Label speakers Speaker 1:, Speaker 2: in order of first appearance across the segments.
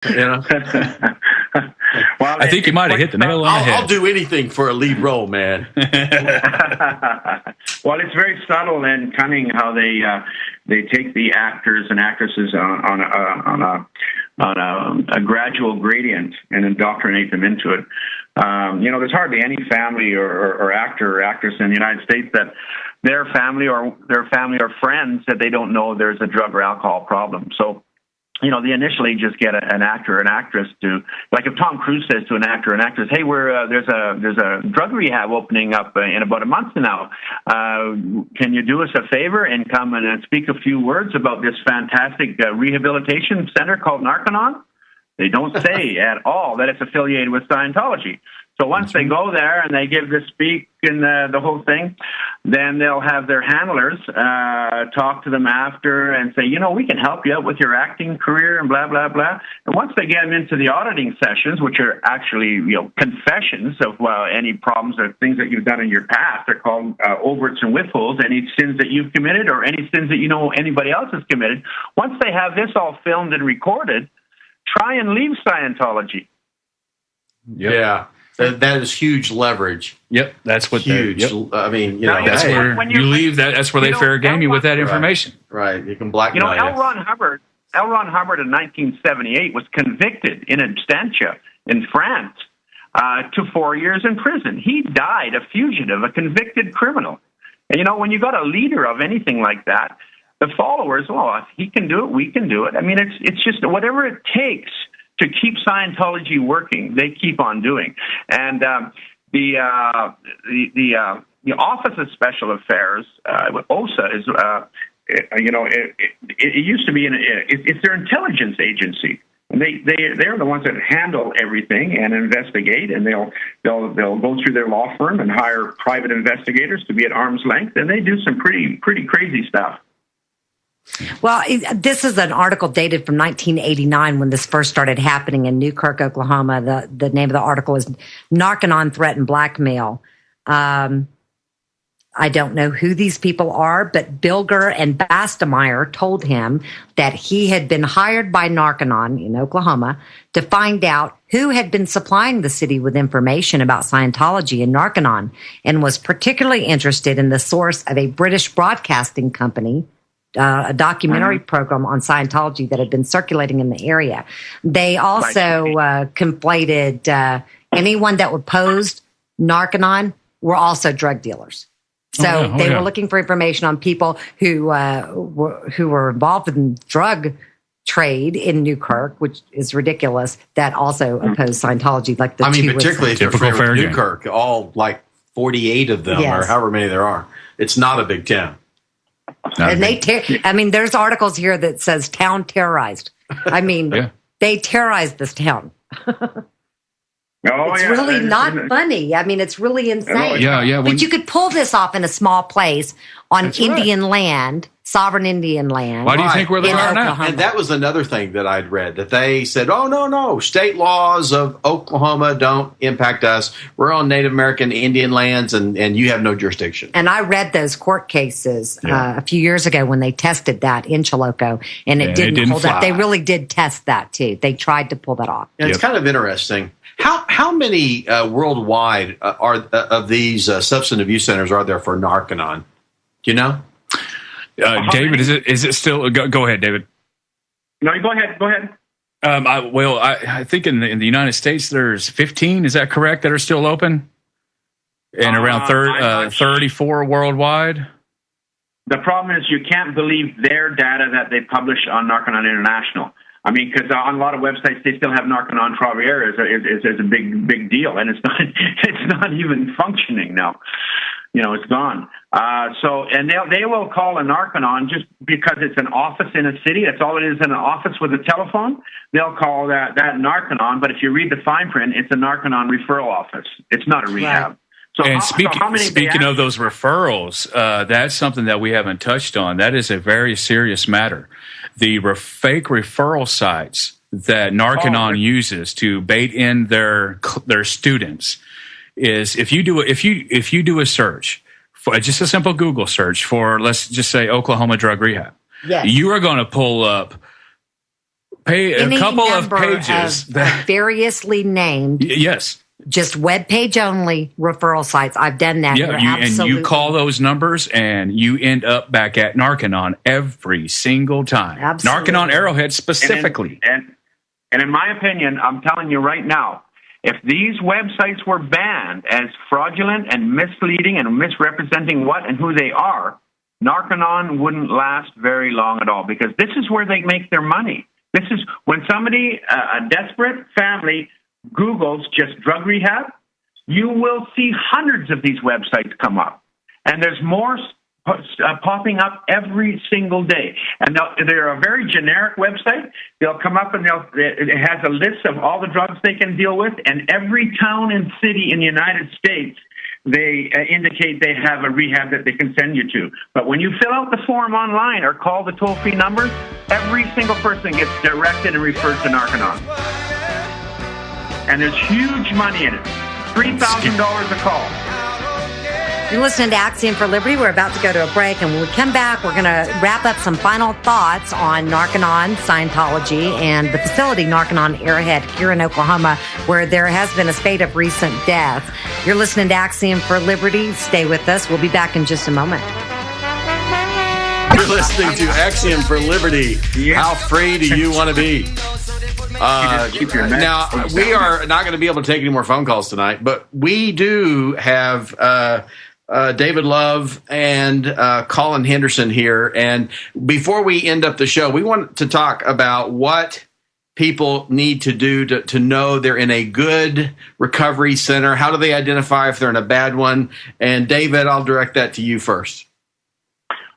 Speaker 1: Well, I think you might have hit the nail on the head.
Speaker 2: I'll do anything for a lead role, man.
Speaker 3: Well, it's very subtle and cunning how they take the actors and actresses on a gradual gradient and indoctrinate them into it. There's hardly any family or actor or actress in the United States that their family or friends that they don't know there's a drug or alcohol problem. So, they initially just get an actor or an actress to, like if Tom Cruise says to an actor or an actress, hey, there's a drug rehab opening up in about a month now. Can you do us a favor and come and speak a few words about this fantastic rehabilitation center called Narconon? They don't say at all that it's affiliated with Scientology. So once they go there and they give the speak and the whole thing, then they'll have their handlers talk to them after and say, we can help you out with your acting career and blah, blah, blah. And once they get them into the auditing sessions, which are actually, confessions of any problems or things that you've done in your past, they're called overts and withholds, any sins that you've committed or any sins that anybody else has committed. Once they have this all filmed and recorded, try and leave Scientology.
Speaker 2: Yep. Yeah. That is huge leverage.
Speaker 1: Yep, that's what
Speaker 2: huge. I mean,
Speaker 1: that's where you leave. That's where they fair game you with that information.
Speaker 2: Right. You can blackmail.
Speaker 3: L. Ron Hubbard in 1978 was convicted in absentia in France to 4 years in prison. He died a fugitive, a convicted criminal. And when you got a leader of anything like that, the followers, if he can do it, we can do it. I mean, it's just whatever it takes to keep Scientology working, they keep on doing. And the Office of Special Affairs, OSA, is it used to be it's their intelligence agency. And they're the ones that handle everything and investigate, and they'll go through their law firm and hire private investigators to be at arm's length, and they do some pretty crazy stuff.
Speaker 4: Well, this is an article dated from 1989 when this first started happening in Newkirk, Oklahoma. The name of the article is Narconon Threat and Blackmail. I don't know who these people are, but Bilger and Bastemeyer told him that he had been hired by Narconon in Oklahoma to find out who had been supplying the city with information about Scientology and Narconon, and was particularly interested in the source of a British broadcasting company, a documentary program on Scientology that had been circulating in the area. They also conflated anyone that opposed Narconon were also drug dealers. So they were looking for information on people who were involved in drug trade in Newkirk, which is ridiculous, that also opposed Scientology. Like
Speaker 2: particularly if you're from Newkirk, all like 48 of them or however many there are. It's not a big town.
Speaker 4: And there's articles here that says town terrorized. I mean, they terrorized this town. It's really not funny. I mean, it's really insane. But you could pull this off in a small place on Indian land, sovereign Indian land.
Speaker 1: Why do you think where they are now?
Speaker 2: And that was another thing that I'd read, that they said, oh, no, state laws of Oklahoma don't impact us. We're on Native American Indian lands, and you have no jurisdiction.
Speaker 4: And I read those court cases a few years ago when they tested that in Chilocco, and it didn't hold up. They really did test that, too. They tried to pull that off.
Speaker 2: It's kind of interesting. How many worldwide of these substance abuse centers are there for Narconon? Do you know?
Speaker 1: David, is it still? Go ahead, David.
Speaker 3: No, go ahead. Go ahead.
Speaker 1: I think in the United States there's 15. Is that correct? That are still open, and around 34 worldwide.
Speaker 3: The problem is you can't believe their data that they publish on Narconon International. I mean, because on a lot of websites they still have Narconon trois-rivieres is a big deal, and it's not even functioning now. It's gone. And they will call a Narconon just because it's an office in a city. That's all it is, an office with a telephone. They'll call that Narconon, but if you read the fine print, it's a Narconon referral office. It's not a rehab. Right.
Speaker 1: Speaking of those referrals, that's something that we haven't touched on. That is a very serious matter. The fake referral sites that Narconon uses to bait in their students is if you do a search for just a simple Google search for, let's just say, Oklahoma drug rehab, you are going to pull up a couple of pages
Speaker 4: that variously named.
Speaker 1: Yes.
Speaker 4: Just web page only referral sites. I've done that.
Speaker 1: Yeah, and you call those numbers, and you end up back at Narconon every single time.
Speaker 4: Absolutely.
Speaker 1: Narconon Arrowhead specifically.
Speaker 3: And in my opinion, I'm telling you right now, if these websites were banned as fraudulent and misleading and misrepresenting what and who they are, Narconon wouldn't last very long at all, because this is where they make their money. This is when somebody, a desperate family, Google's just drug rehab, you will see hundreds of these websites come up. And there's more popping up every single day. And they're a very generic website. They'll come up and it has a list of all the drugs they can deal with. And every town and city in the United States, they indicate they have a rehab that they can send you to. But when you fill out the form online or call the toll-free numbers, every single person gets directed and referred to Narconon. And there's huge money in it. $3,000 a call.
Speaker 4: You're listening to Axxiom for Liberty. We're about to go to a break, and when we come back, we're going to wrap up some final thoughts on Narconon, Scientology, and the facility Narconon Arrowhead here in Oklahoma, where there has been a spate of recent deaths. You're listening to Axxiom for Liberty. Stay with us. We'll be back in just a moment.
Speaker 2: You're listening to Axxiom for Liberty. How free do you want to be? Now, we are not going to be able to take any more phone calls tonight, but we do have David Love and Colin Henderson here. And before we end up the show, we want to talk about what people need to do to know they're in a good recovery center. How do they identify if they're in a bad one? And David, I'll direct that to you first.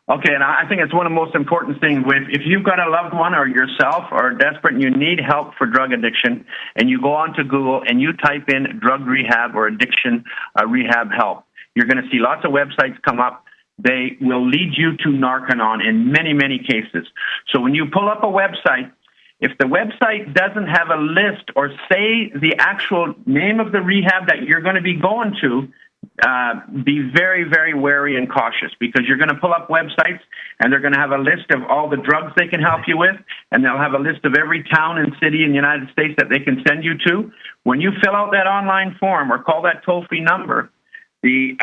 Speaker 3: Okay, and I think it's one of the most important things. If you've got a loved one or yourself or desperate and you need help for drug addiction, and you go onto Google and you type in drug rehab or addiction rehab help, you're going to see lots of websites come up. They will lead you to Narconon in many, many cases. So when you pull up a website, if the website doesn't have a list or say the actual name of the rehab that you're going to be going to, be very, very wary and cautious, because you're going to pull up websites and they're going to have a list of all the drugs they can help you with, and they'll have a list of every town and city in the United States that they can send you to. When you fill out that online form or call that toll-free number, the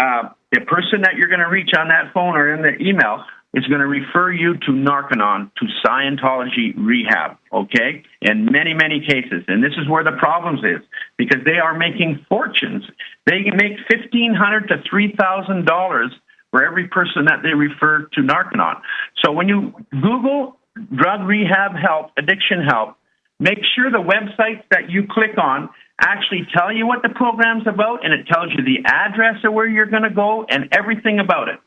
Speaker 3: person that you're going to reach on that phone or in the email is going to refer you to Narconon, to Scientology Rehab, okay, in many, many cases. And this is where the problems is, because they are making fortunes. They can make $1,500 to $3,000 for every person that they refer to Narconon. So when you Google drug rehab help, addiction help, make sure the websites that you click on actually tell you what the program's about, and it tells you the address of where you're going to go and everything about it.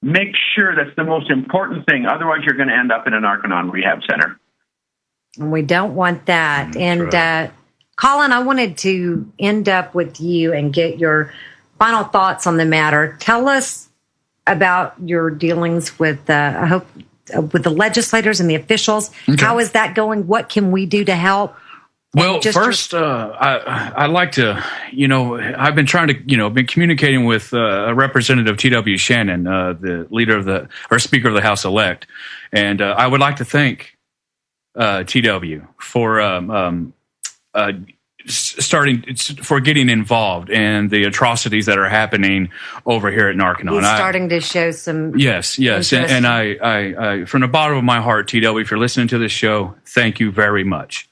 Speaker 3: Make sure that's the most important thing. Otherwise, you're going to end up in a Narconon rehab center.
Speaker 4: And we don't want that. And Colin, I wanted to end up with you and get your final thoughts on the matter. Tell us about your dealings with, with the legislators and the officials. Okay. How is that going? What can we do to help?
Speaker 1: Well, first, I'd like to, I've been trying to, been communicating with Representative T.W. Shannon, the leader of or Speaker of the House elect. And I would like to thank T.W. for for getting involved in the atrocities that are happening over here at Narconon.
Speaker 4: He's starting to show some.
Speaker 1: Yes. And I, from the bottom of my heart, T.W., if you're listening to this show, thank you very much.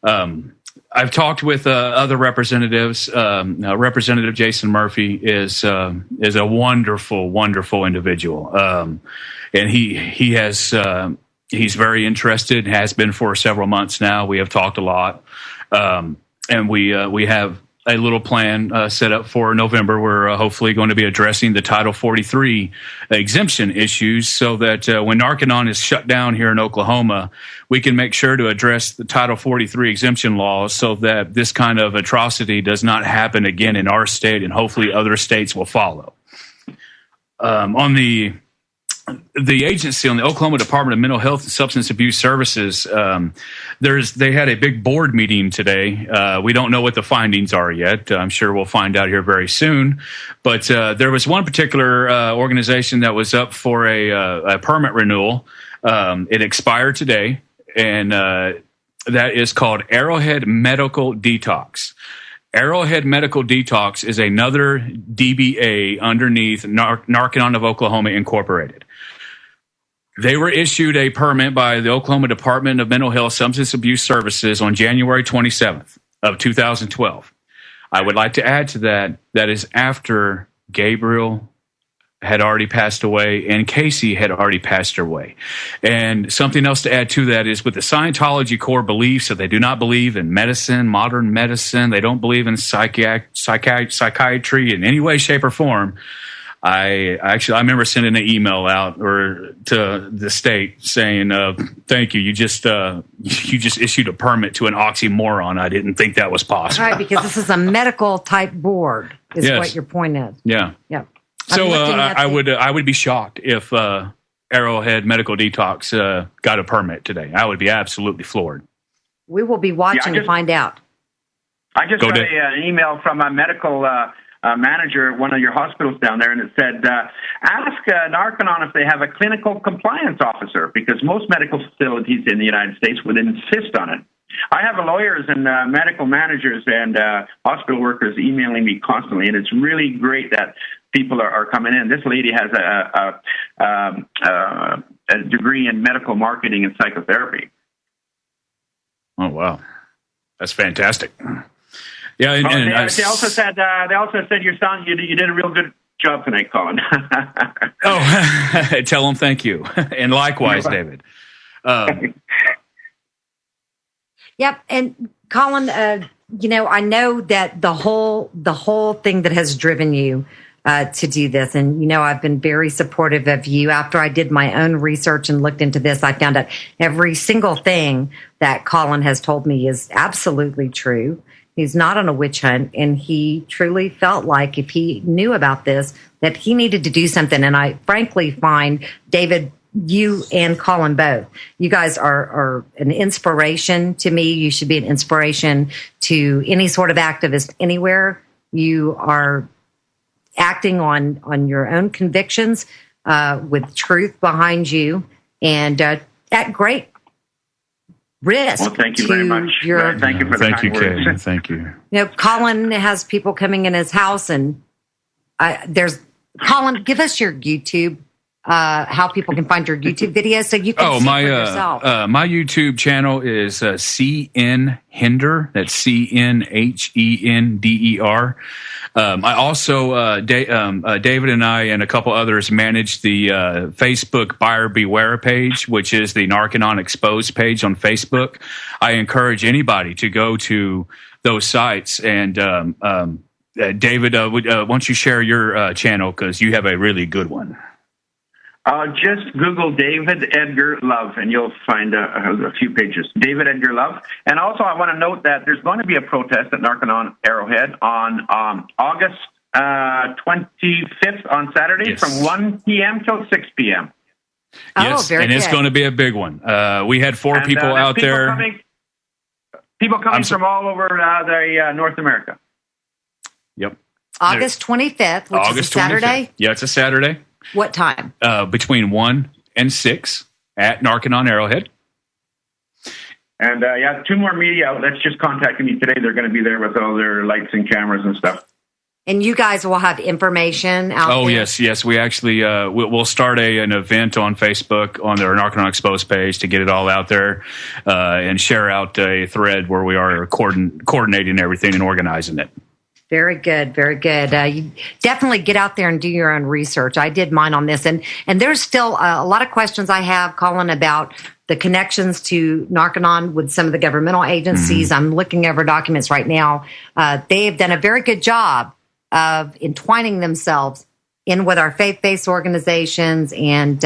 Speaker 1: I've talked with other representatives. Representative Jason Murphy is a wonderful, wonderful individual, and he has he's very interested. Has been for several months now. We have talked a lot, and we have a little plan set up for November. We're hopefully going to be addressing the Title 43 exemption issues, so that when Narconon is shut down here in Oklahoma, we can make sure to address the Title 43 exemption laws, so that this kind of atrocity does not happen again in our state, and hopefully other states will follow. On the agency, on the Oklahoma Department of Mental Health and Substance Abuse Services, they had a big board meeting today. We don't know what the findings are yet. I'm sure we'll find out here very soon. But there was one particular organization that was up for a permit renewal. It expired today, and that is called Arrowhead Medical Detox. Arrowhead Medical Detox is another DBA underneath Narconon of Oklahoma Incorporated. They were issued a permit by the Oklahoma Department of Mental Health Substance Abuse Services on January 27th of 2012. I would like to add to that is after Gabriel had already passed away and Casey had already passed away. And something else to add to that is with the Scientology core beliefs that they do not believe in medicine, modern medicine. They don't believe in psychiatry in any way, shape, or form. I remember sending an email out to the state saying, thank you. You just issued a permit to an oxymoron. I didn't think that was possible.
Speaker 4: Right, because this is a medical type board is
Speaker 1: yes.
Speaker 4: What your point is.
Speaker 1: Yeah.
Speaker 4: Yeah.
Speaker 1: So I would be shocked if Arrowhead Medical Detox got a permit today. I would be absolutely floored.
Speaker 4: We will be watching to find out.
Speaker 3: I just got an email from a medical manager at one of your hospitals down there, and it said, ask Narconon if they have a clinical compliance officer, because most medical facilities in the United States would insist on it. I have lawyers and medical managers and hospital workers emailing me constantly, and it's really great that people are coming in. This lady has a degree in medical marketing and psychotherapy.
Speaker 1: Oh, wow. That's fantastic. Yeah,
Speaker 3: they also said your son, you did a real good job tonight, Colin.
Speaker 1: Tell him thank you, and likewise, David.
Speaker 4: Yep, and Colin, I know that the whole thing that has driven you to do this, and I've been very supportive of you. After I did my own research and looked into this, I found out every single thing that Colin has told me is absolutely true. He's not on a witch hunt, and he truly felt like if he knew about this, that he needed to do something. And I frankly find, David, you and Colin both, you guys are an inspiration to me. You should be an inspiration to any sort of activist anywhere. You are acting on your own convictions with truth behind you, and at great risk.
Speaker 3: Well, thank you very much. Thank you for the kind words.
Speaker 1: Thank you.
Speaker 4: Colin has people coming in his house, and Colin, give us your YouTube. How people can find your YouTube videos so you can see for yourself.
Speaker 1: My YouTube channel is CN Hender. That's CNHENDER. I also, David and I and a couple others manage the Facebook Buyer Beware page, which is the Narconon Exposed page on Facebook. I encourage anybody to go to those sites. And David, why don't you share your channel, because you have a really good one.
Speaker 3: Just Google David Edgar Love, and you'll find a few pages. David Edgar Love. And also, I want to note that there's going to be a protest at Narconon Arrowhead on August 25th on Saturday from 1 p.m. till 6 p.m.
Speaker 1: Yes, and it's going to be a big one. We had four people out there.
Speaker 3: People coming from all over North America.
Speaker 1: Yep.
Speaker 4: August 25th, which is a Saturday?
Speaker 1: 25th. Yeah, it's a Saturday.
Speaker 4: What time?
Speaker 1: Between 1 and 6 at Narconon Arrowhead.
Speaker 3: And two more media outlets just contacted me today. They're going to be there with all their lights and cameras and stuff.
Speaker 4: And you guys will have information out there?
Speaker 1: Oh, yes. We actually we'll start an event on Facebook on their Narconon Exposed page to get it all out there and share out a thread where we are coordinating everything and organizing it.
Speaker 4: Very good, very good. You definitely get out there and do your own research. I did mine on this, and there's still a lot of questions I have, Colin, about the connections to Narconon with some of the governmental agencies. Mm-hmm. I'm looking over documents right now. They have done a very good job of entwining themselves in with our faith-based organizations and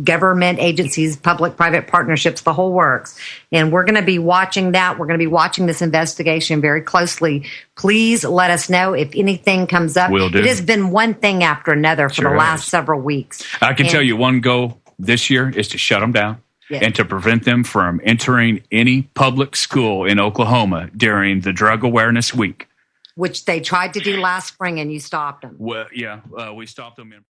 Speaker 4: government agencies, public-private partnerships, the whole works. And we're going to be watching that. We're going to be watching this investigation very closely. Please let us know if anything comes up.
Speaker 1: Will do.
Speaker 4: It has been one thing after another for the last several weeks.
Speaker 1: I can tell you one goal this year is to shut them down and to prevent them from entering any public school in Oklahoma during the Drug Awareness Week.
Speaker 4: Which they tried to do last spring, and you stopped them.
Speaker 1: Well, yeah, we stopped them in